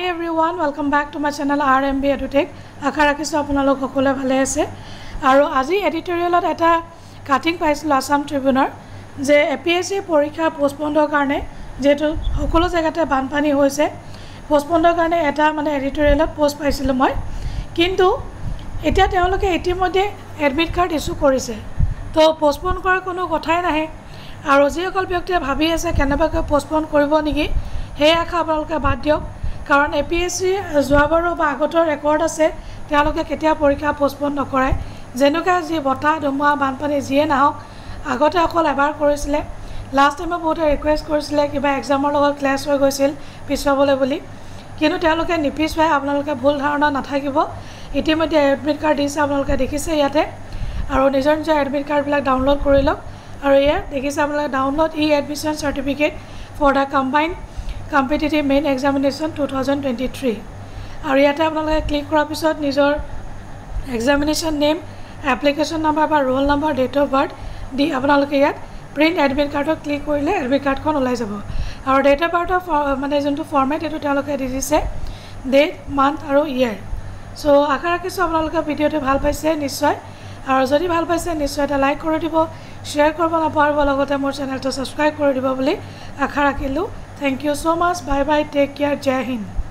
Hi everyone, welcome back to my channel RMB EduTech. আশা ৰাখিছোঁ আপোনালোক সকলোৱে ভালে আছে আৰু আজি এডিটৰিয়েলত এটা কাটিং পাইছিলোঁ আসাম ট্ৰিবিউনৰ যে এপিএসসি পৰীক্ষা পোষ্টপনৰ কাৰণে যেটো সকলো জায়গাতে বানপানী হৈছে পোষ্টপনৰ কাৰণে এটা মানে এডিটৰিয়েলত পোষ্ট পাইছিলোঁ মই কিন্তু এতিয়া তেওঁলোকে ইতিমধ্যে এডমিট কাৰ্ড ইস্যু কৰিছে তো পোষ্টপন কৰাৰ কোনো কথাই নাহে আৰু যিসকল ব্যক্তিয়ে ভাবি আছে কেনেবাকৈ পোষ্টপন কৰিব নেকি সেই আশা আপোনালোকে বাদ দিয়ক কাৰণ এপিএসসি যোৱাবাৰো বা আগতৰ ৰেকৰ্ড আছে তেওঁলোকে কেতিয়া পৰীক্ষা পোষ্টপন নকৰাই যেনেকুৱা যি বতা ধুমুহা বানপানী যিয়ে নাহক আগতে অকল এবাৰ কৰিছিলে লাষ্ট টাইমে বহুতে ৰিকুৱেষ্ট কৰিছিলে কিবা এক্সামৰ লগত ক্লাছ হৈ গৈছিল পিছুৱাবলৈ বুলি কিন্তু তেওঁলোকে নিপিছুৱাই আপোনালোকে ভুল ধাৰণা নাথাকিব ইতিমধ্যে এডমিট কাৰ্ড দিছে আপোনালোকে দেখিছে ইয়াতে আৰু নিজৰ নিজৰ এডমিট কাৰ্ডবিলাক ডাউনলোড কৰি লওক আৰু ইয়াত দেখিছে আপোনালোকে download admission certificate for the combined competitive main examination 2023 আৰু ইয়াতে আপোনালোকে ক্লিক কৰাৰ পিছত নিজৰ এক্সামিনেশ্যন নেম এপ্লিকেশ্যন নাম্বাৰ বা roll number date of birth দি আপোনালোকে ইয়াত প্ৰিণ্ট এডমিট কাৰ্ডত ক্লিক কৰিলে এডমিট কাৰ্ডখন ওলাই যাব আৰু ডেট অফ বাৰ্থৰ মানে যোনটো ফৰ্মেট এইটো তেওঁলোকে দি দিছে ডেট মান্থ আৰু ইয়েৰ সো আশা ৰাখিছোঁ আপোনালোকে ভিডিঅ'টো ভাল পাইছে নিশ্চয় আৰু যদি ভাল পাইছে নিশ্চয় এটা লাইক কৰি দিব শ্বেয়াৰ কৰিব নাপাহৰিব লগতে মোৰ চেনেলটো ছাবস্ক্ৰাইব কৰি দিব বুলি আশা ৰাখিলোঁ Thank you so much. Bye bye. Take care. Jai Hind.